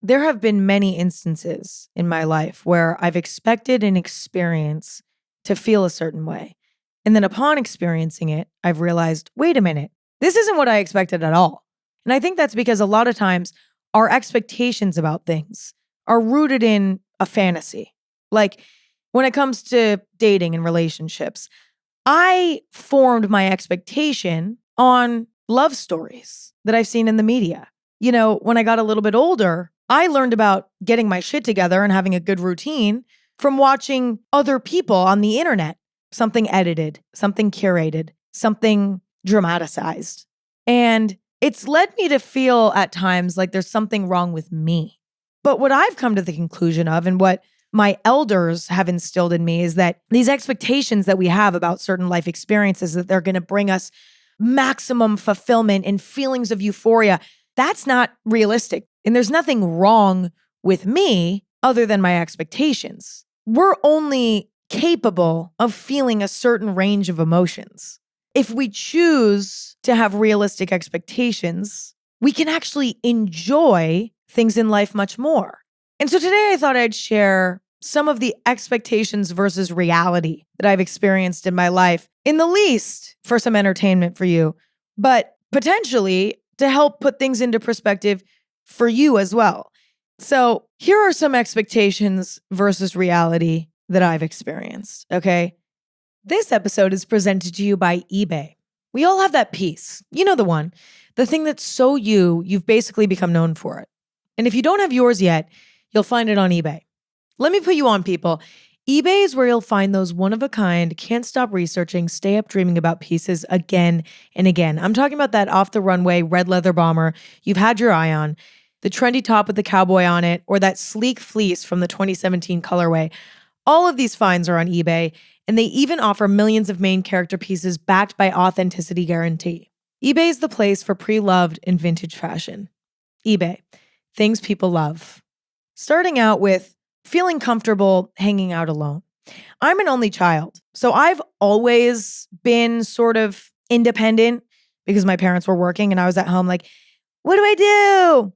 There have been many instances in my life where I've expected an experience to feel a certain way. And then upon experiencing it, I've realized, wait a minute, this isn't what I expected at all. And I think that's because a lot of times our expectations about things are rooted in a fantasy. Like when it comes to dating and relationships, I formed my expectation on love stories that I've seen in the media. When I got a little bit older, I learned about getting my shit together and having a good routine from watching other people on the internet, something edited, something curated, something dramatized. And it's led me to feel at times like there's something wrong with me. But what I've come to the conclusion of, and what my elders have instilled in me, is that these expectations that we have about certain life experiences, that they're going to bring us maximum fulfillment and feelings of euphoria, that's not realistic. And there's nothing wrong with me other than my expectations. We're only capable of feeling a certain range of emotions. If we choose to have realistic expectations, we can actually enjoy things in life much more. And so today I thought I'd share some of the expectations versus reality that I've experienced in my life, in the least for some entertainment for you, but potentially to help put things into perspective for you as well. So here are some expectations versus reality that I've experienced, okay? This episode is presented to you by eBay. We all have that piece. You know the one. The thing that's so you've basically become known for it. And if you don't have yours yet, you'll find it on eBay. Let me put you on, people. eBay is where you'll find those one-of-a-kind, can't stop researching, stay up dreaming about pieces again and again. I'm talking about that off-the-runway red leather bomber you've had your eye on, the trendy top with the cowboy on it, or that sleek fleece from the 2017 colorway. All of these finds are on eBay, and they even offer millions of main character pieces backed by authenticity guarantee. eBay is the place for pre-loved and vintage fashion. eBay, things people love. Starting out with feeling comfortable hanging out alone. I'm an only child, so I've always been sort of independent because my parents were working and I was at home like, what do I do?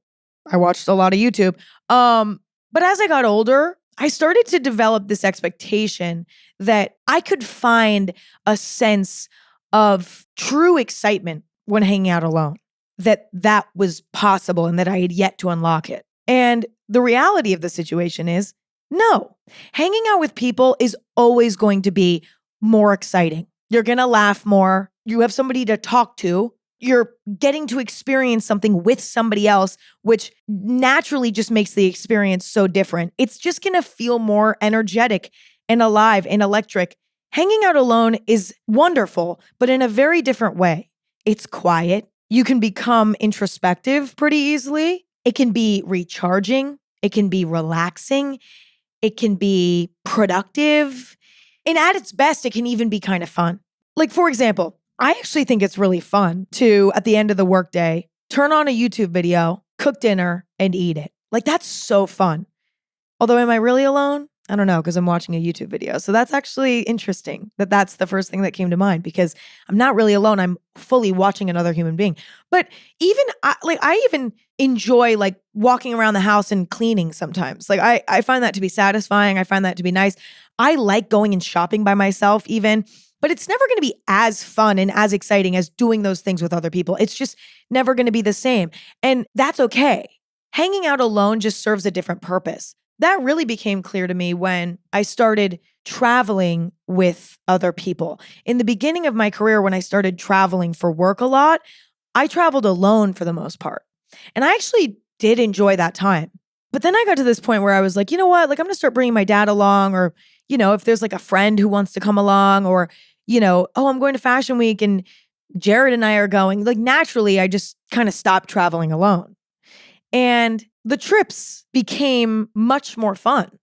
I watched a lot of YouTube. But as I got older, I started to develop this expectation that I could find a sense of true excitement when hanging out alone, that was possible and that I had yet to unlock it. And the reality of the situation is, no, hanging out with people is always going to be more exciting. You're going to laugh more. You have somebody to talk to. You're getting to experience something with somebody else, which naturally just makes the experience so different. It's just going to feel more energetic and alive and electric. Hanging out alone is wonderful, but in a very different way. It's quiet. You can become introspective pretty easily. It can be recharging. It can be relaxing. It can be productive. And at its best, it can even be kind of fun. Like, for example, I actually think it's really fun to, at the end of the workday, turn on a YouTube video, cook dinner, and eat it. Like, that's so fun. Although, am I really alone? I don't know, because I'm watching a YouTube video. So that's actually interesting that that's the first thing that came to mind, because I'm not really alone. I'm fully watching another human being. But even, I even enjoy like walking around the house and cleaning sometimes. Like I find that to be satisfying. I find that to be nice. I like going and shopping by myself even. But it's never going to be as fun and as exciting as doing those things with other people. It's just never going to be the same. And that's okay. Hanging out alone just serves a different purpose. That really became clear to me when I started traveling with other people. In the beginning of my career, when I started traveling for work a lot, I traveled alone for the most part. And I actually did enjoy that time. But then I got to this point where I was like, you know what? Like, I'm going to start bringing my dad along, or, if there's like a friend who wants to come along, or I'm going to Fashion Week and Jared and I are going. Like, naturally, I just kind of stopped traveling alone. And the trips became much more fun.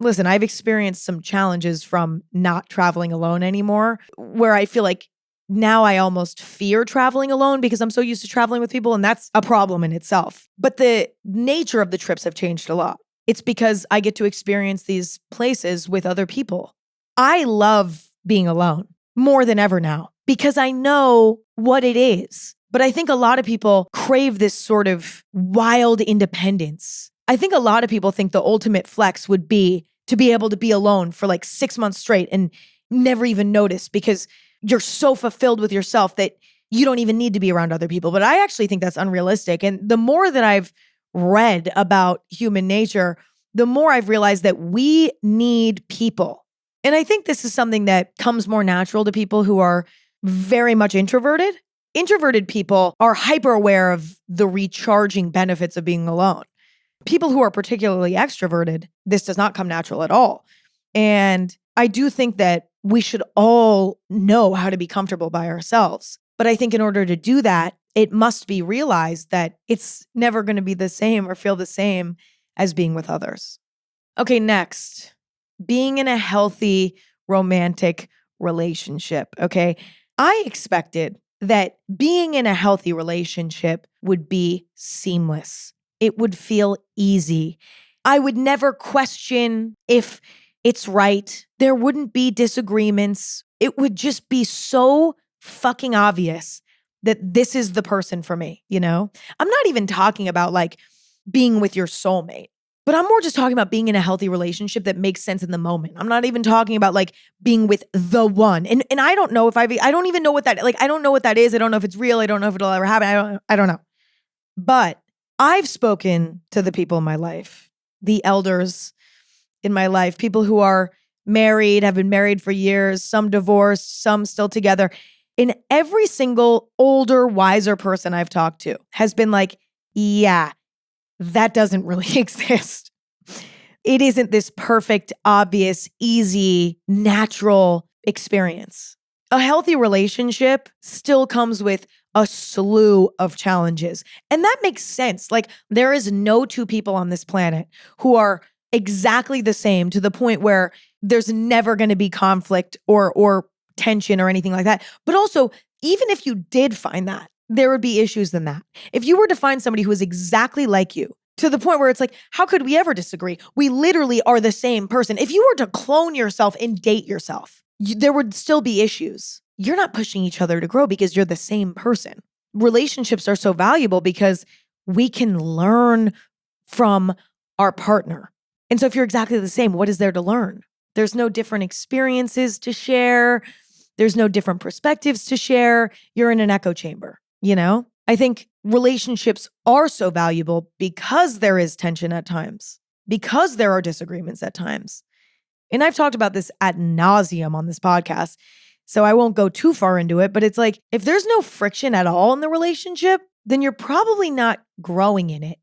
Listen, I've experienced some challenges from not traveling alone anymore, where I feel like now I almost fear traveling alone because I'm so used to traveling with people, and that's a problem in itself. But the nature of the trips have changed a lot. It's because I get to experience these places with other people. I love being alone more than ever now because I know what it is. But I think a lot of people crave this sort of wild independence I think a lot of people think the ultimate flex would be to be able to be alone for like 6 months straight and never even notice because you're so fulfilled with yourself that you don't even need to be around other people. But I actually think that's unrealistic. And the more that I've read about human nature, the more I've realized that we need people. And I think this is something that comes more natural to people who are very much introverted. Introverted people are hyper aware of the recharging benefits of being alone. People who are particularly extroverted, this does not come natural at all. And I do think that we should all know how to be comfortable by ourselves. But I think in order to do that, it must be realized that it's never going to be the same or feel the same as being with others. Okay, next, being in a healthy romantic relationship. Okay, I expected that being in a healthy relationship would be seamless. It would feel easy. I would never question if it's right. There wouldn't be disagreements. It would just be so fucking obvious that this is the person for me, you know? I'm not even talking about like being with your soulmate, but I'm more just talking about being in a healthy relationship that makes sense in the moment. I'm not even talking about like being with the one. And I don't know if I don't even know what that, like, I don't know what that is. I don't know if it's real. I don't know if it'll ever happen. I don't know. But I've spoken to the people in my life, the elders in my life, people who are married, have been married for years, some divorced, some still together. And every single older, wiser person I've talked to has been like, yeah, that doesn't really exist. It isn't this perfect, obvious, easy, natural experience. A healthy relationship still comes with a slew of challenges. And that makes sense. Like, there is no two people on this planet who are exactly the same to the point where there's never going to be conflict or tension or anything like that. But also, even if you did find that, there would be issues in that. If you were to find somebody who is exactly like you, to the point where it's like, how could we ever disagree? We literally are the same person. If you were to clone yourself and date yourself, there would still be issues. You're not pushing each other to grow because you're the same person. Relationships are so valuable because we can learn from our partner. And so if you're exactly the same, what is there to learn? There's no different experiences to share. There's no different perspectives to share. You're in an echo chamber, you know? I think relationships are so valuable because there is tension at times, because there are disagreements at times. And I've talked about this ad nauseum on this podcast, so I won't go too far into it, but it's like, if there's no friction at all in the relationship, then you're probably not growing in it.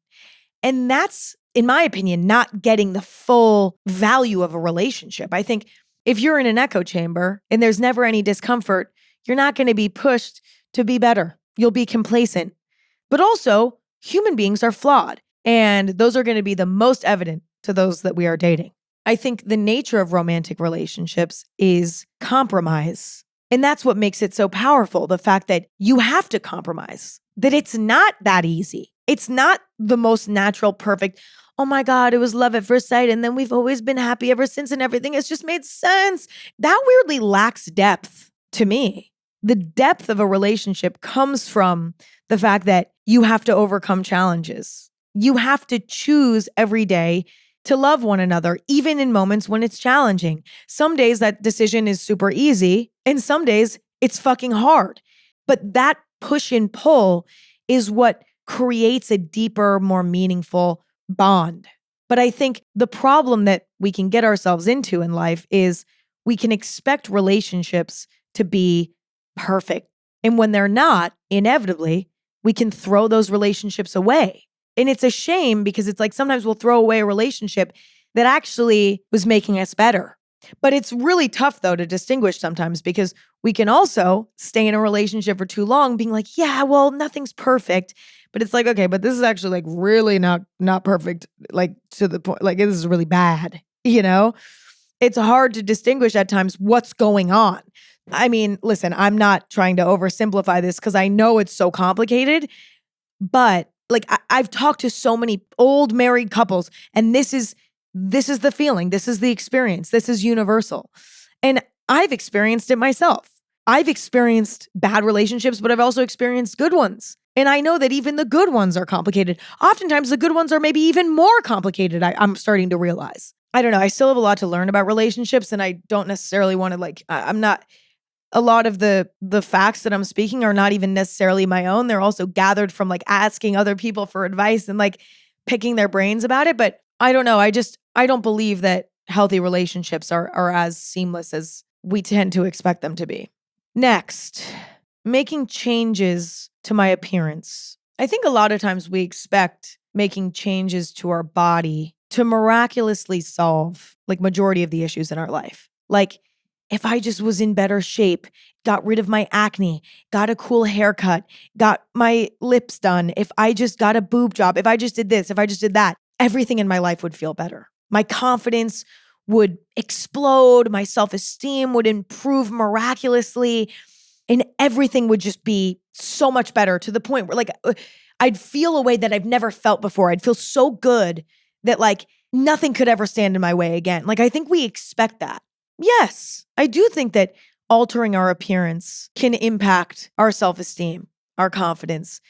And that's, in my opinion, not getting the full value of a relationship. I think if you're in an echo chamber and there's never any discomfort, you're not going to be pushed to be better. You'll be complacent. But also, human beings are flawed, and those are going to be the most evident to those that we are dating. I think the nature of romantic relationships is compromise. And that's what makes it so powerful. The fact that you have to compromise, that it's not that easy. It's not the most natural, perfect, oh my God, it was love at first sight. And then we've always been happy ever since and everything has just made sense. That weirdly lacks depth to me. The depth of a relationship comes from the fact that you have to overcome challenges. You have to choose every day to love one another, even in moments when it's challenging. Some days that decision is super easy, and some days it's fucking hard. But that push and pull is what creates a deeper, more meaningful bond. But I think the problem that we can get ourselves into in life is we can expect relationships to be perfect. And when they're not, inevitably, we can throw those relationships away. And it's a shame because it's like sometimes we'll throw away a relationship that actually was making us better. But it's really tough, though, to distinguish sometimes because we can also stay in a relationship for too long being like, yeah, well, nothing's perfect. But it's like, okay, but this is actually like really not perfect, like to the point, like this is really bad, you know? It's hard to distinguish at times what's going on. I mean, listen, I'm not trying to oversimplify this because I know it's so complicated, but like I've talked to so many old married couples, and this is the feeling, this is the experience, this is universal. And I've experienced it myself. I've experienced bad relationships, but I've also experienced good ones. And I know that even the good ones are complicated. Oftentimes the good ones are maybe even more complicated, I'm starting to realize. I don't know. I still have a lot to learn about relationships, and I don't necessarily want to I'm not, a lot of the facts that I'm speaking are not even necessarily my own. They're also gathered from asking other people for advice and picking their brains about it. But I don't know. I don't believe that healthy relationships are as seamless as we tend to expect them to be. Next, making changes to my appearance. I think a lot of times we expect making changes to our body to miraculously solve majority of the issues in our life. If I just was in better shape, got rid of my acne, got a cool haircut, got my lips done, if I just got a boob job, if I just did this, if I just did that, everything in my life would feel better. My confidence would explode, my self-esteem would improve miraculously, and everything would just be so much better, to the point where I'd feel a way that I've never felt before. I'd feel so good that nothing could ever stand in my way again. I think we expect that. Yes, I do think that altering our appearance can impact our self-esteem, our confidence.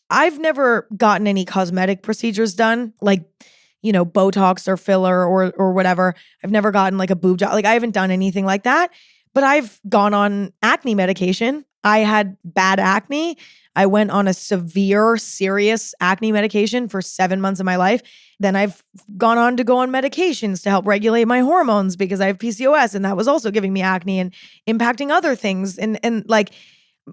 I've never gotten any cosmetic procedures done, Botox or filler or whatever. I've never gotten a boob job. I haven't done anything like that, but I've gone on acne medication. I had bad acne. I went on a severe, serious acne medication for 7 months of my life. Then I've gone on to go on medications to help regulate my hormones because I have PCOS, and that was also giving me acne and impacting other things. And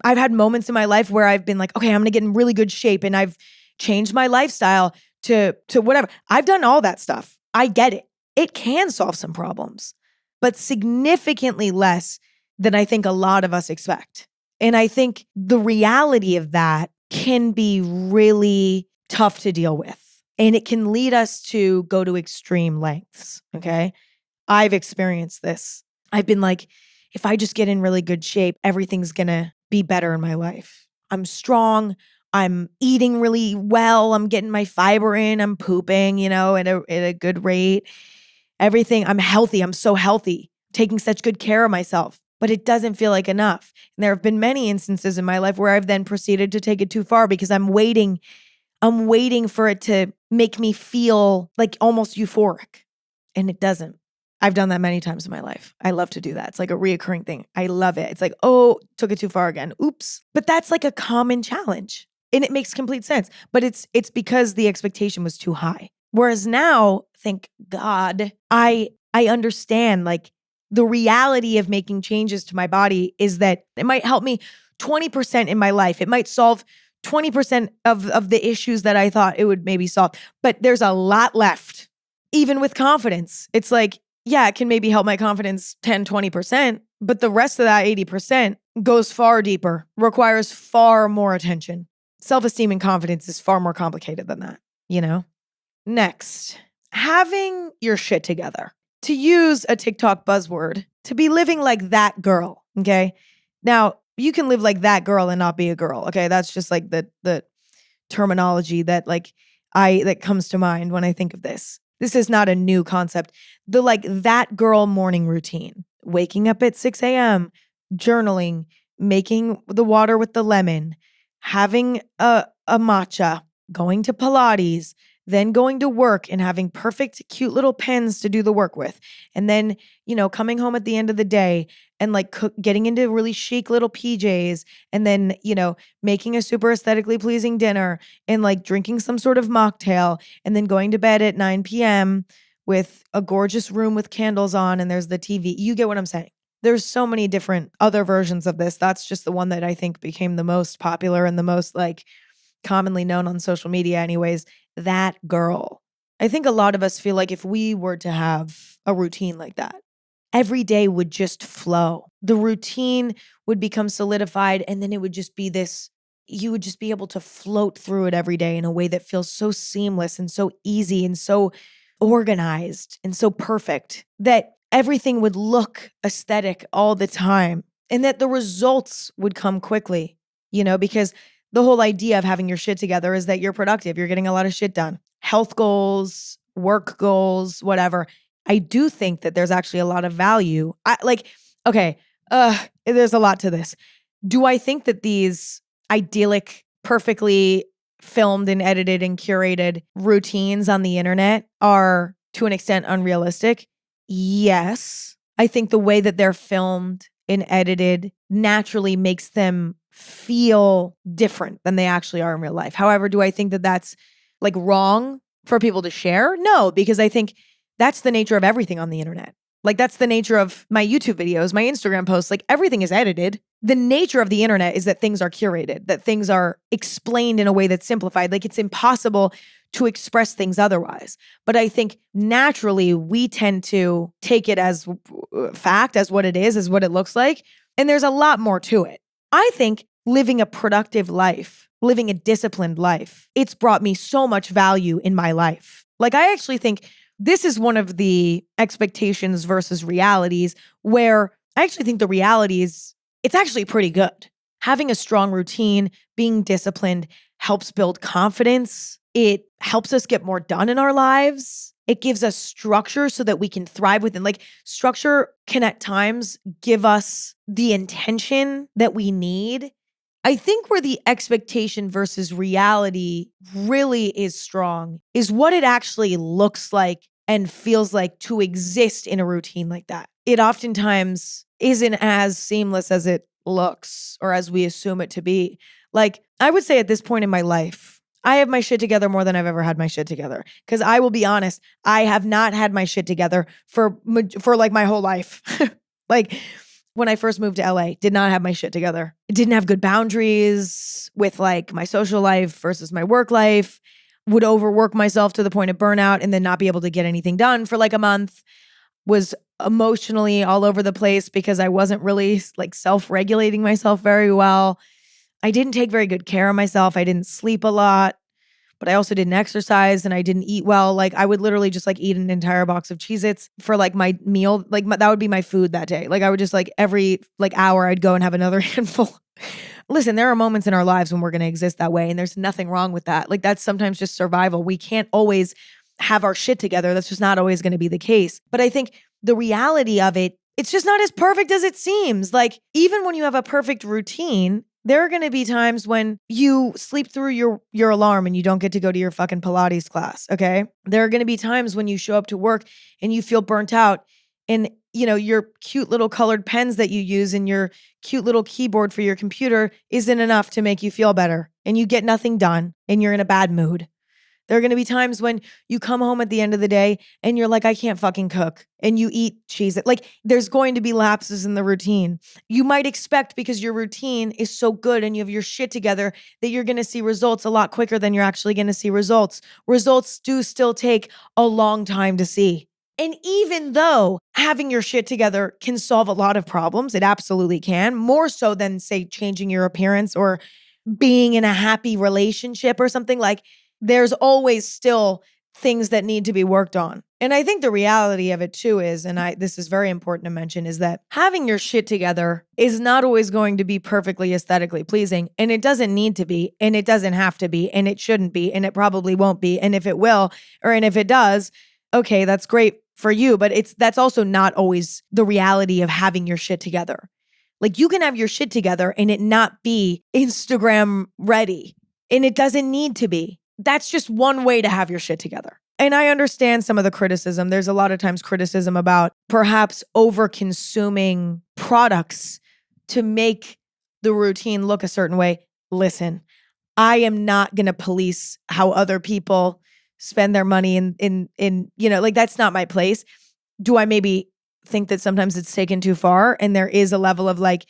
I've had moments in my life where I've been okay, I'm going to get in really good shape, and I've changed my lifestyle to whatever. I've done all that stuff. I get it. It can solve some problems, but significantly less than I think a lot of us expect. And I think the reality of that can be really tough to deal with. And it can lead us to go to extreme lengths, okay? I've experienced this. I've been if I just get in really good shape, everything's gonna be better in my life. I'm strong. I'm eating really well. I'm getting my fiber in. I'm pooping, at a good rate. Everything, I'm healthy. I'm so healthy, taking such good care of myself. But it doesn't feel like enough. And there have been many instances in my life where I've then proceeded to take it too far because I'm waiting for it to make me feel almost euphoric. And it doesn't. I've done that many times in my life. I love to do that. It's a reoccurring thing. I love it. It's oh, took it too far again. Oops. But that's a common challenge. And it makes complete sense. But it's because the expectation was too high. Whereas now, thank God, I understand the reality of making changes to my body is that it might help me 20% in my life. It might solve 20% of the issues that I thought it would maybe solve. But there's a lot left, even with confidence. It's yeah, it can maybe help my confidence 10, 20%, but the rest of that 80% goes far deeper, requires far more attention. Self-esteem and confidence is far more complicated than that, Next, having your shit together. To use a TikTok buzzword, to be living like that girl, okay? Now, you can live like that girl and not be a girl, okay? That's just the terminology that that comes to mind when I think of this. This is not a new concept. The that girl morning routine, waking up at 6 a.m., journaling, making the water with the lemon, having a matcha, going to Pilates, then going to work and having perfect, cute little pens to do the work with. And then, coming home at the end of the day and getting into really chic little PJs, and then, making a super aesthetically pleasing dinner and drinking some sort of mocktail, and then going to bed at 9 p.m. with a gorgeous room with candles on, and there's the TV. You get what I'm saying? There's so many different other versions of this. That's just the one that I think became the most popular and the most commonly known on social media anyways. That girl. I think a lot of us feel if we were to have a routine like that, every day would just flow. The routine would become solidified, and then it would just be this, you would just be able to float through it every day in a way that feels so seamless and so easy and so organized and so perfect that everything would look aesthetic all the time, and that the results would come quickly, because the whole idea of having your shit together is that you're productive. You're getting a lot of shit done. Health goals, work goals, whatever. I do think that there's actually a lot of value. There's a lot to this. Do I think that these idyllic perfectly filmed and edited and curated routines on the internet are to an extent unrealistic? Yes. I think the way that they're filmed and edited naturally makes them feel different than they actually are in real life. However, do I think that that's like wrong for people to share? No, because I think that's the nature of everything on the internet. Like that's the nature of my YouTube videos, my Instagram posts, like everything is edited. The nature of the internet is that things are curated, that things are explained in a way that's simplified. Like it's impossible to express things otherwise. But I think naturally we tend to take it as fact, as what it is, as what it looks like. And there's a lot more to it. I think living a productive life, living a disciplined life, it's brought me so much value in my life. Like I actually think this is one of the expectations versus realities where I actually think the reality is it's actually pretty good. Having a strong routine, being disciplined helps build confidence. It helps us get more done in our lives. It gives us structure so that we can thrive within. Like structure can at times give us the intention that we need. I think where the expectation versus reality really is strong is what it actually looks like and feels like to exist in a routine like that. It oftentimes isn't as seamless as it looks or as we assume it to be. Like I would say at this point in my life, I have my shit together more than I've ever had my shit together. Because I will be honest, I have not had my shit together for like my whole life. Like when I first moved to LA, did not have my shit together. I didn't have good boundaries with like my social life versus my work life. Would overwork myself to the point of burnout and then not be able to get anything done for like a month. Was emotionally all over the place because I wasn't really like self-regulating myself very well. I didn't take very good care of myself. I didn't sleep a lot, but I also didn't exercise and I didn't eat well. Like I would literally just like eat an entire box of Cheez-Its for like my meal. Like that would be my food that day. Like I would just like every like hour I'd go and have another handful. Listen, there are moments in our lives when we're going to exist that way and there's nothing wrong with that. Like that's sometimes just survival. We can't always have our shit together. That's just not always going to be the case. But I think the reality of it, it's just not as perfect as it seems. Like even when you have a perfect routine, there are going to be times when you sleep through your alarm and you don't get to go to your fucking Pilates class, okay? There are going to be times when you show up to work and you feel burnt out and you know your cute little colored pens that you use and your cute little keyboard for your computer isn't enough to make you feel better and you get nothing done and you're in a bad mood. There are going to be times when you come home at the end of the day and you're like, I can't fucking cook. And you eat cheese. Like there's going to be lapses in the routine. You might expect because your routine is so good and you have your shit together that you're going to see results a lot quicker than you're actually going to see results. Results do still take a long time to see. And even though having your shit together can solve a lot of problems, it absolutely can, more so than say changing your appearance or being in a happy relationship or something, like there's always still things that need to be worked on. And I think the reality of it too is, and this is very important to mention, is that having your shit together is not always going to be perfectly aesthetically pleasing. And it doesn't need to be, and it doesn't have to be, and it shouldn't be, and it probably won't be. And if it will, and if it does, okay, that's great for you. But that's also not always the reality of having your shit together. Like you can have your shit together and it not be Instagram ready. And it doesn't need to be. That's just one way to have your shit together. And I understand some of the criticism. There's a lot of times criticism about perhaps over consuming products to make the routine look a certain way. Listen, I am not going to police how other people spend their money in like that's not my place. Do I maybe think that sometimes it's taken too far and there is a level of like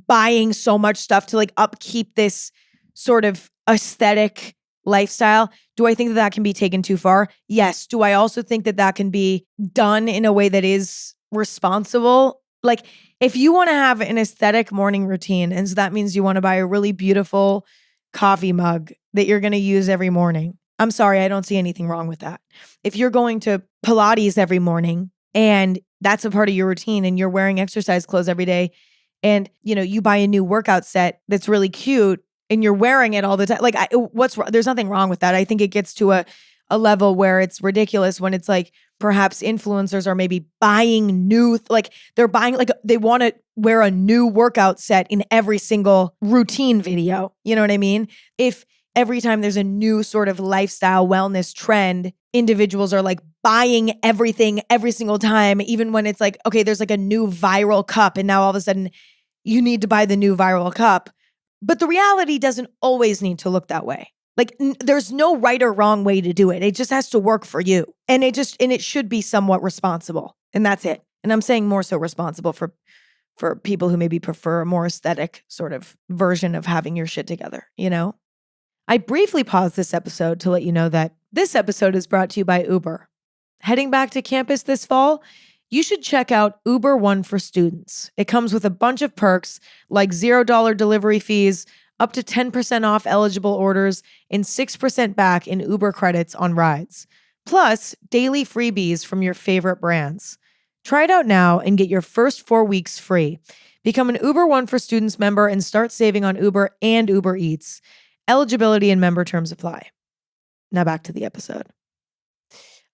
buying so much stuff to like upkeep this sort of aesthetic lifestyle? Do I think that can be taken too far? Yes. Do I also think that can be done in a way that is responsible? Like if you want to have an aesthetic morning routine, and so that means you want to buy a really beautiful coffee mug that you're going to use every morning. I'm sorry, I don't see anything wrong with that. If you're going to Pilates every morning and that's a part of your routine and you're wearing exercise clothes every day and you buy a new workout set that's really cute and you're wearing it all the time. Like there's nothing wrong with that. I think it gets to a level where it's ridiculous when it's like perhaps influencers are maybe buying they're buying, like they want to wear a new workout set in every single routine video. You know what I mean? If every time there's a new sort of lifestyle wellness trend, individuals are like buying everything every single time, even when it's like, okay, there's like a new viral cup and now all of a sudden you need to buy the new viral cup. But the reality doesn't always need to look that way. Like there's no right or wrong way to do it. It just has to work for you. And it should be somewhat responsible. And that's it. And I'm saying more so responsible for people who maybe prefer a more aesthetic sort of version of having your shit together, you know? I briefly paused this episode to let you know that this episode is brought to you by Uber. Heading back to campus this fall, you should check out Uber One for Students. It comes with a bunch of perks like $0 delivery fees, up to 10% off eligible orders, and 6% back in Uber credits on rides. Plus, daily freebies from your favorite brands. Try it out now and get your first 4 weeks free. Become an Uber One for Students member and start saving on Uber and Uber Eats. Eligibility and member terms apply. Now back to the episode.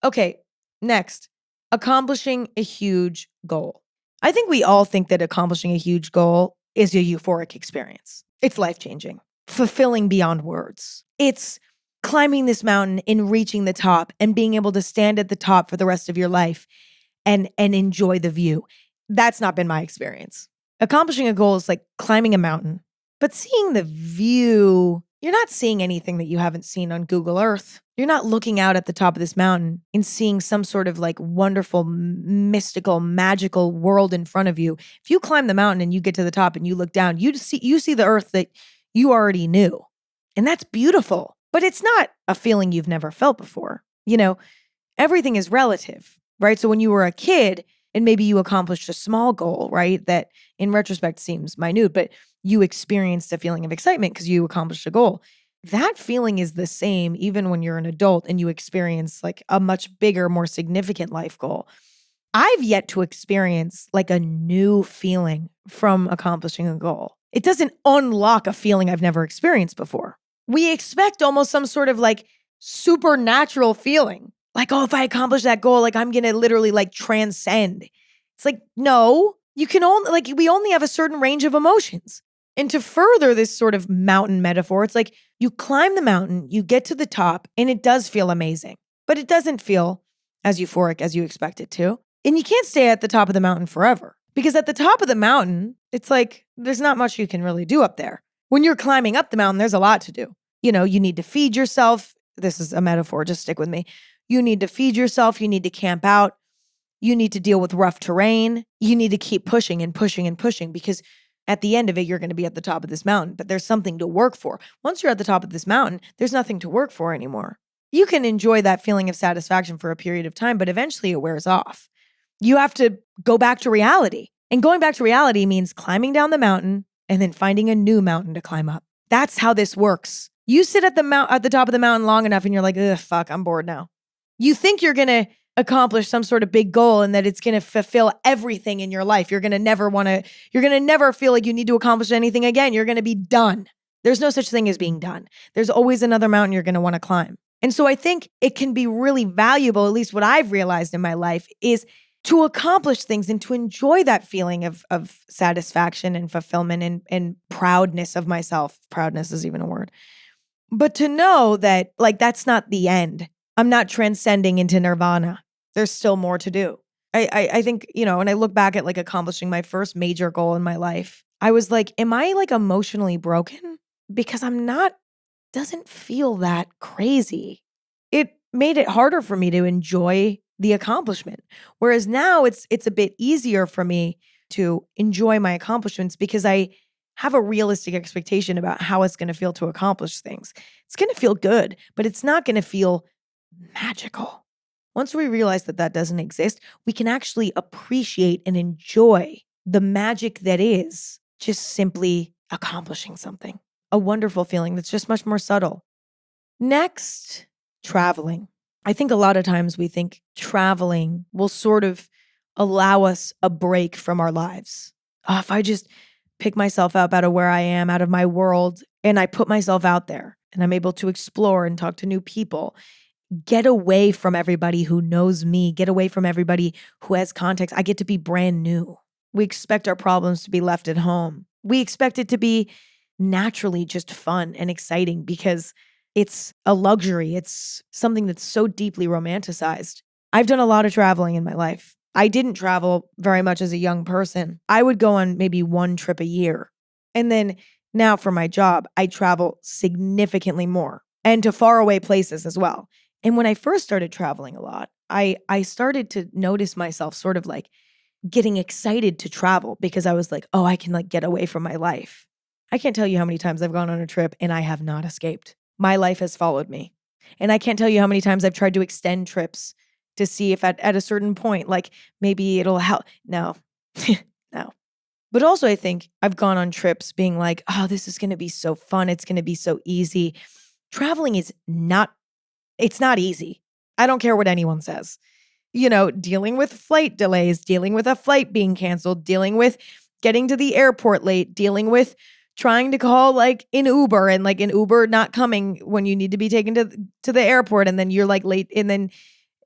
Okay, next, accomplishing a huge goal. I think we all think that accomplishing a huge goal is a euphoric experience. It's life-changing, fulfilling beyond words. It's climbing this mountain and reaching the top and being able to stand at the top for the rest of your life and enjoy the view. That's not been my experience. Accomplishing a goal is like climbing a mountain, but seeing the view, you're not seeing anything that you haven't seen on Google Earth. You're not looking out at the top of this mountain and seeing some sort of like wonderful, mystical, magical world in front of you. If you climb the mountain and you get to the top and you look down, you see the earth that you already knew. And that's beautiful, but it's not a feeling you've never felt before. You know, everything is relative, right? So when you were a kid and maybe you accomplished a small goal, right, that in retrospect seems minute, but you experienced a feeling of excitement because you accomplished a goal. That feeling is the same even when you're an adult and you experience like a much bigger, more significant life goal. I've yet to experience like a new feeling from accomplishing a goal. It doesn't unlock a feeling I've never experienced before. We expect almost some sort of like supernatural feeling. Like, oh, if I accomplish that goal, like I'm going to literally like transcend. It's like, no, you can only, like, we only have a certain range of emotions. And to further this sort of mountain metaphor, it's like you climb the mountain, you get to the top, and it does feel amazing, but it doesn't feel as euphoric as you expect it to. And you can't stay at the top of the mountain forever because at the top of the mountain, it's like there's not much you can really do up there. When you're climbing up the mountain, there's a lot to do. You know, you need to feed yourself. This is a metaphor, just stick with me. You need to feed yourself. You need to camp out. You need to deal with rough terrain. You need to keep pushing and pushing and pushing because at the end of it, you're going to be at the top of this mountain, but there's something to work for. Once you're at the top of this mountain, there's nothing to work for anymore. You can enjoy that feeling of satisfaction for a period of time, but eventually it wears off. You have to go back to reality. And going back to reality means climbing down the mountain and then finding a new mountain to climb up. That's how this works. You sit at the top of the mountain long enough and you're like, ugh, fuck, I'm bored now. You think you're going to accomplish some sort of big goal and that it's going to fulfill everything in your life. You're going to never feel like you need to accomplish anything again. You're going to be done. There's no such thing as being done. There's always another mountain you're going to want to climb. And so I think it can be really valuable, at least what I've realized in my life, is to accomplish things and to enjoy that feeling of satisfaction and fulfillment and proudness of myself. Proudness is even a word. But to know that like that's not the end. I'm not transcending into nirvana. There's still more to do. I think, you know, when I look back at like accomplishing my first major goal in my life, I was like, am I like emotionally broken? Because doesn't feel that crazy. It made it harder for me to enjoy the accomplishment. Whereas now it's a bit easier for me to enjoy my accomplishments because I have a realistic expectation about how it's going to feel to accomplish things. It's going to feel good, but it's not going to feel magical. Once we realize that that doesn't exist, we can actually appreciate and enjoy the magic that is just simply accomplishing something. A wonderful feeling that's just much more subtle. Next, traveling. I think a lot of times we think traveling will sort of allow us a break from our lives. Oh, if I just pick myself up out of where I am, out of my world, and I put myself out there and I'm able to explore and talk to new people, get away from everybody who knows me, get away from everybody who has context. I get to be brand new. We expect our problems to be left at home. We expect it to be naturally just fun and exciting because it's a luxury. It's something that's so deeply romanticized. I've done a lot of traveling in my life. I didn't travel very much as a young person. I would go on maybe one trip a year. And then now for my job, I travel significantly more and to faraway places as well. And when I first started traveling a lot, I started to notice myself sort of like getting excited to travel because I was like, oh, I can like get away from my life. I can't tell you how many times I've gone on a trip and I have not escaped. My life has followed me. And I can't tell you how many times I've tried to extend trips to see if at a certain point, like maybe it'll help. No, no. But also I think I've gone on trips being like, oh, this is going to be so fun. It's going to be so easy. Traveling is it's not easy. I don't care what anyone says. Dealing with flight delays, dealing with a flight being canceled, dealing with getting to the airport late, dealing with trying to call like an Uber and like an Uber not coming when you need to be taken to the airport and then you're like late and then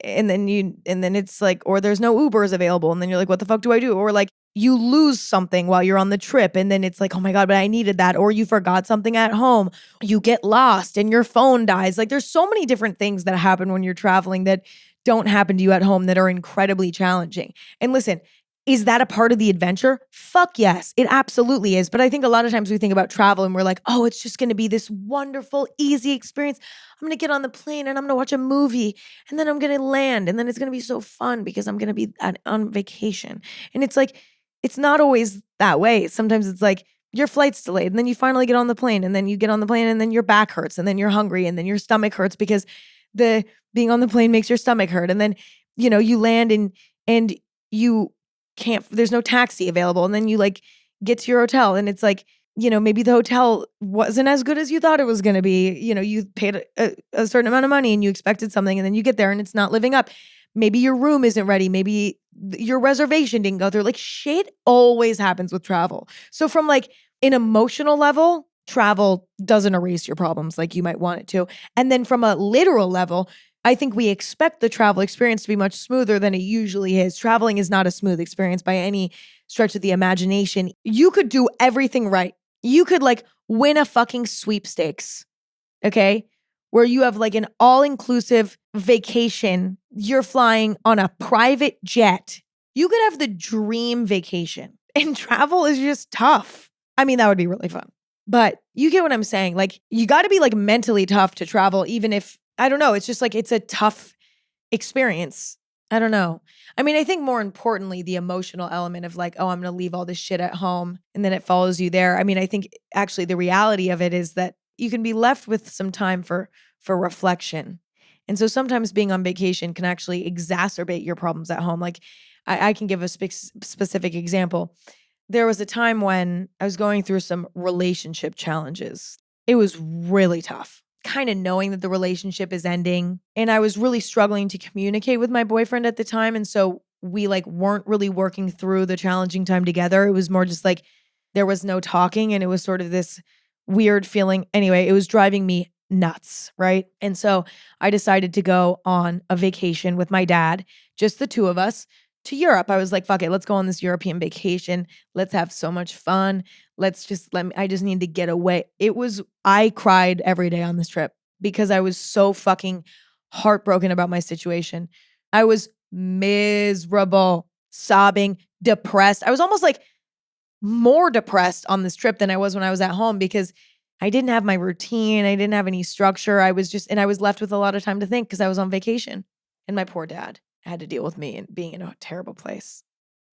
it's like, or there's no Ubers available and then you're like, what the fuck do I do? Or like you lose something while you're on the trip and then it's like, oh my God, but I needed that. Or you forgot something at home. You get lost and your phone dies. Like there's so many different things that happen when you're traveling that don't happen to you at home that are incredibly challenging. And listen, is that a part of the adventure? Fuck yes, it absolutely is. But I think a lot of times we think about travel and we're like, oh, it's just going to be this wonderful, easy experience. I'm going to get on the plane and I'm going to watch a movie and then I'm going to land and then it's going to be so fun because I'm going to be on vacation. And it's like, it's not always that way. Sometimes it's like your flight's delayed and then you finally get on the plane and then you get on the plane and then your back hurts and then you're hungry and then your stomach hurts because the being on the plane makes your stomach hurt. And then, you land and you can't, there's no taxi available. And then you like get to your hotel and it's like, maybe the hotel wasn't as good as you thought it was going to be. You paid a certain amount of money and you expected something and then you get there and it's not living up. Maybe your room isn't ready. Maybe your reservation didn't go through. Like shit always happens with travel. So from like an emotional level, travel doesn't erase your problems like you might want it to. And then from a literal level, I think we expect the travel experience to be much smoother than it usually is. Traveling is not a smooth experience by any stretch of the imagination. You could do everything right. You could like win a fucking sweepstakes, okay? Where you have like an all-inclusive vacation. You're flying on a private jet. You could have the dream vacation. And travel is just tough. I mean, that would be really fun. But you get what I'm saying. Like, you got to be like mentally tough to travel, even if, I don't know, it's just like, it's a tough experience. I don't know. I mean, I think more importantly, the emotional element of like, oh, I'm going to leave all this shit at home and then it follows you there. I mean, I think actually the reality of it is that you can be left with some time for reflection. And so sometimes being on vacation can actually exacerbate your problems at home. Like I can give a specific example. There was a time when I was going through some relationship challenges. It was really tough, kind of knowing that the relationship is ending. And I was really struggling to communicate with my boyfriend at the time. And so we like weren't really working through the challenging time together. It was more just like there was no talking and it was sort of this weird feeling. Anyway, it was driving me nuts, right? And so I decided to go on a vacation with my dad, just the two of us, to Europe. I was like, fuck it, let's go on this European vacation. Let's have so much fun. I just need to get away. I cried every day on this trip because I was so fucking heartbroken about my situation. I was miserable, sobbing, depressed. I was almost like more depressed on this trip than I was when I was at home because I didn't have my routine. I didn't have any structure. I was left with a lot of time to think because I was on vacation. And my poor dad had to deal with me and being in a terrible place.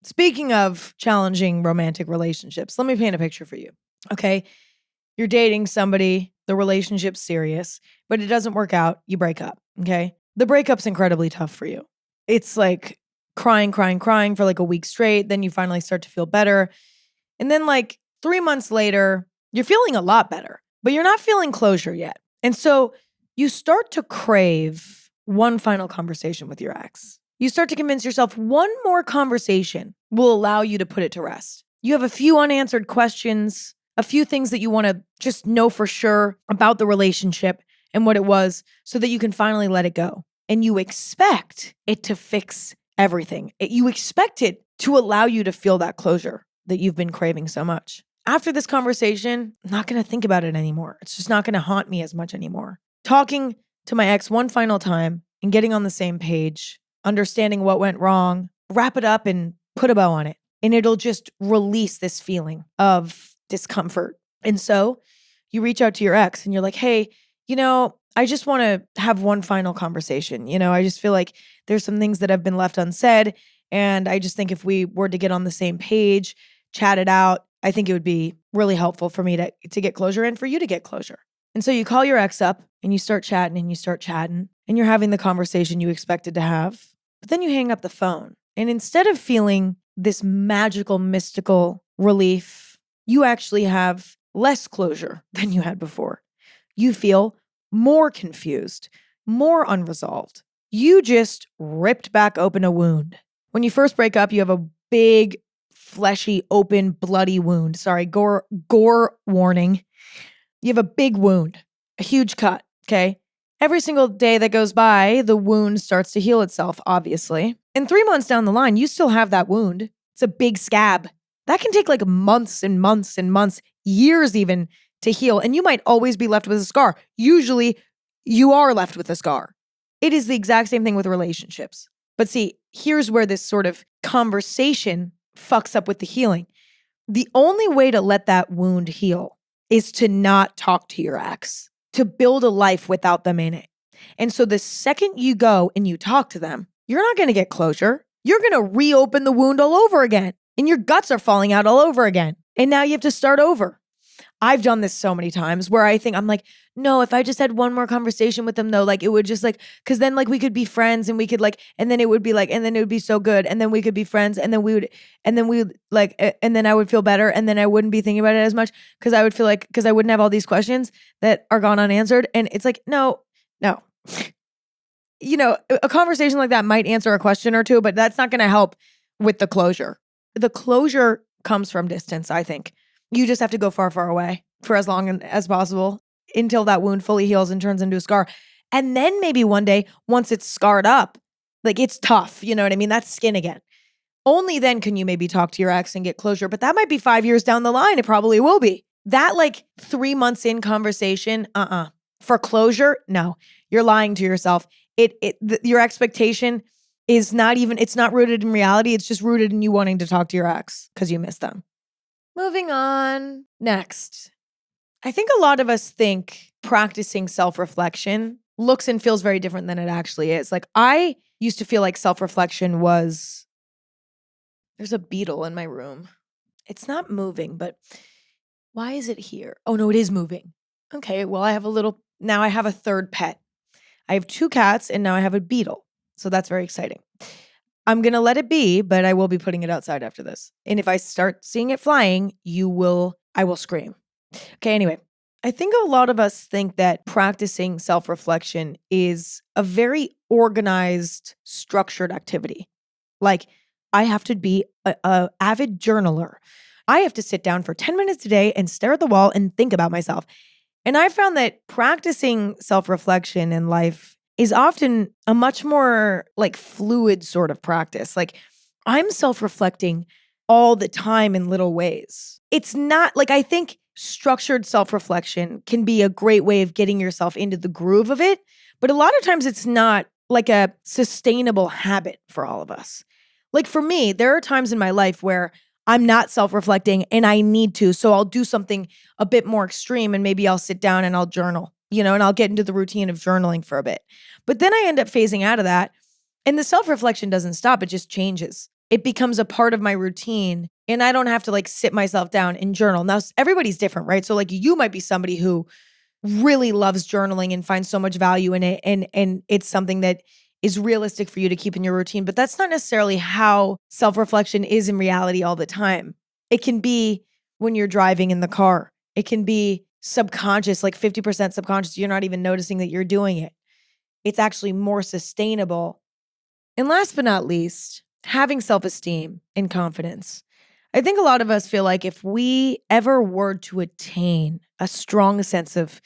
Speaking of challenging romantic relationships, let me paint a picture for you. Okay. You're dating somebody, the relationship's serious, but it doesn't work out. You break up. Okay. The breakup's incredibly tough for you. It's like crying for like a week straight. Then you finally start to feel better. And then like 3 months later, you're feeling a lot better, but you're not feeling closure yet. And so you start to crave one final conversation with your ex. You start to convince yourself one more conversation will allow you to put it to rest. You have a few unanswered questions, a few things that you want to just know for sure about the relationship. and what it was so that you can finally let it go. And you expect it to fix everything. You expect it to allow you to feel that closure that you've been craving so much. After this conversation, I'm not going to think about it anymore. It's just not going to haunt me as much anymore. Talking to my ex one final time and getting on the same page, understanding what went wrong, wrap it up and put a bow on it. And it'll just release this feeling of discomfort. And so you reach out to your ex and you're like, hey, I just want to have one final conversation. I just feel like there's some things that have been left unsaid. And I just think if we were to get on the same page, chat it out, I think it would be really helpful for me to get closure and for you to get closure. And so you call your ex up and you start chatting and you're having the conversation you expected to have. But then you hang up the phone. And instead of feeling this magical, mystical relief, you actually have less closure than you had before. You feel more confused, more unresolved. You just ripped back open a wound. When you first break up, you have a big, fleshy, open, bloody wound. Sorry, gore warning. You have a big wound, a huge cut, okay? Every single day that goes by, the wound starts to heal itself, obviously. And 3 months down the line, you still have that wound. It's a big scab. That can take like months and months and months, years even, to heal. And you might always be left with a scar. Usually, you are left with a scar. It is the exact same thing with relationships. But see, here's where this sort of conversation fucks up with the healing. The only way to let that wound heal is to not talk to your ex, to build a life without them in it. And so the second you go and you talk to them, you're not going to get closure. You're going to reopen the wound all over again. And your guts are falling out all over again. And now you have to start over. I've done this so many times where I'm like, no, if I just had one more conversation with them though, like it would just cause then we could be friends and we could and then it would be and then it would be so good. And then we could be friends and then and then I would feel better. And then I wouldn't be thinking about it as much cause I would feel cause I wouldn't have all these questions that are gone unanswered. And it's no. A conversation like that might answer a question or two, but that's not going to help with the closure. The closure comes from distance, I think. You just have to go far, far away for as long as possible until that wound fully heals and turns into a scar. And then maybe one day, once it's scarred up, it's tough. You know what I mean? That's skin again. Only then can you maybe talk to your ex and get closure. But that might be 5 years down the line. It probably will be. That 3 months in conversation, for closure, no. You're lying to yourself. Your expectation is it's not rooted in reality. It's just rooted in you wanting to talk to your ex because you miss them. Moving on. Next. I think a lot of us think practicing self-reflection looks and feels very different than it actually is. I used to feel like self-reflection was, there's a beetle in my room. It's not moving, but why is it here? Oh no, it is moving. Okay, well now I have a third pet. I have 2 cats and now I have a beetle. So that's very exciting. I'm going to let it be, but I will be putting it outside after this. And if I start seeing it flying, I will scream. Okay, anyway, I think a lot of us think that practicing self-reflection is a very organized, structured activity. I have to be a avid journaler. I have to sit down for 10 minutes a day and stare at the wall and think about myself. And I found that practicing self-reflection in life is often a much more fluid sort of practice. I'm self-reflecting all the time in little ways. It's not I think structured self-reflection can be a great way of getting yourself into the groove of it. But a lot of times it's not a sustainable habit for all of us. For me, there are times in my life where I'm not self-reflecting and I need to. So I'll do something a bit more extreme and maybe I'll sit down and I'll journal. And I'll get into the routine of journaling for a bit. But then I end up phasing out of that. And the self-reflection doesn't stop. It just changes. It becomes a part of my routine. And I don't have to sit myself down and journal. Now, everybody's different, right? So you might be somebody who really loves journaling and finds so much value in it. And it's something that is realistic for you to keep in your routine. But that's not necessarily how self-reflection is in reality all the time. It can be when you're driving in the car. It can be subconscious, 50% subconscious. You're not even noticing that you're doing it. It's actually more sustainable. And last but not least, having self-esteem and confidence. I think a lot of us feel like if we ever were to attain a strong sense of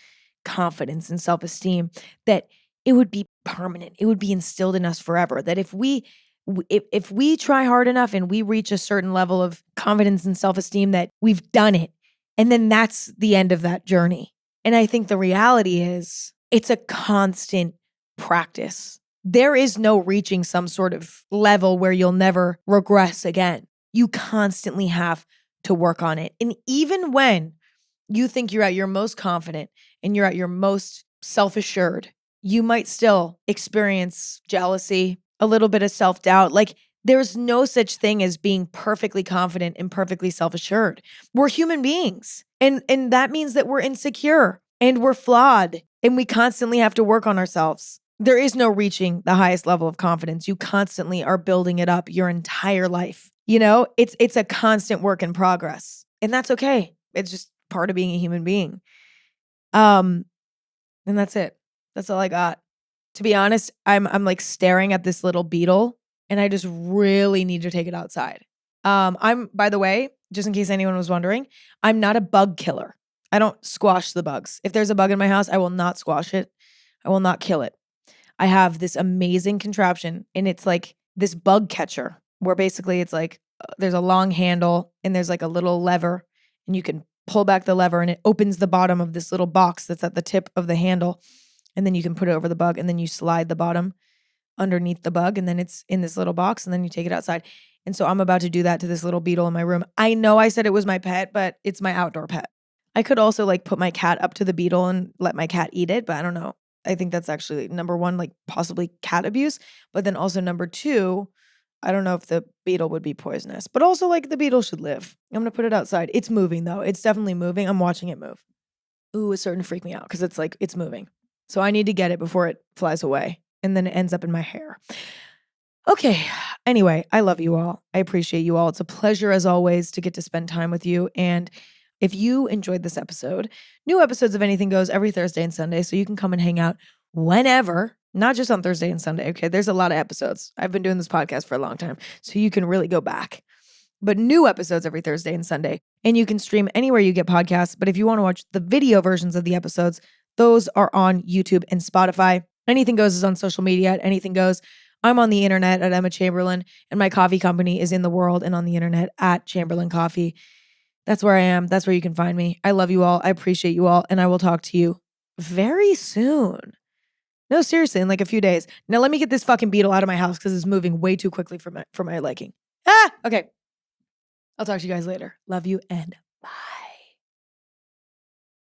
confidence and self-esteem that it would be permanent. It would be instilled in us forever. That if we try hard enough and we reach a certain level of confidence and self-esteem, that we've done it. And then that's the end of that journey. And I think the reality is it's a constant practice. There is no reaching some sort of level where you'll never regress again. You constantly have to work on it. And even when you think you're at your most confident and you're at your most self-assured, you might still experience jealousy, a little bit of self-doubt. Like, there's no such thing as being perfectly confident and perfectly self-assured. We're human beings. And that means that we're insecure and we're flawed and we constantly have to work on ourselves. There is no reaching the highest level of confidence. You constantly are building it up your entire life. You know, it's a constant work in progress. And that's okay. It's just part of being a human being. And that's it. That's all I got. To be honest, I'm like staring at this little beetle and I just really need to take it outside. By the way, just in case anyone was wondering, I'm not a bug killer. I don't squash the bugs. If there's a bug in my house, I will not squash it. I will not kill it. I have this amazing contraption and it's like this bug catcher where basically it's like there's a long handle and there's like a little lever and you can pull back the lever and it opens the bottom of this little box that's at the tip of the handle. And then you can put it over the bug and then you slide the bottom underneath the bug and then it's in this little box and then you take it outside. And so I'm about to do that to this little beetle in my room. I know I said it was my pet, but it's my outdoor pet. I could also like put my cat up to the beetle and let my cat eat it, but I don't know. I think that's actually number one, like possibly cat abuse. But then also number two, I don't know if the beetle would be poisonous, but also like the beetle should live. I'm going to put it outside. It's moving though. It's definitely moving. I'm watching it move. Ooh, it's starting to freak me out because it's like, it's moving. So I need to get it before it flies away and then it ends up in my hair. Okay. Anyway, I love you all. I appreciate you all. It's a pleasure as always to get to spend time with you. And if you enjoyed this episode, new episodes of Anything Goes every Thursday and Sunday. So you can come and hang out whenever, not just on Thursday and Sunday. Okay. There's a lot of episodes. I've been doing this podcast for a long time, so you can really go back. But new episodes every Thursday and Sunday. And you can stream anywhere you get podcasts. But if you want to watch the video versions of the episodes, those are on YouTube and Spotify. Anything Goes is on social media at Anything Goes. I'm on the internet at Emma Chamberlain, and my coffee company is in the world and on the internet at Chamberlain Coffee. That's where I am. That's where you can find me. I love you all. I appreciate you all. And I will talk to you very soon. No, seriously, in like a few days. Now let me get this fucking beetle out of my house because it's moving way too quickly for my liking. Okay. I'll talk to you guys later. Love you and bye.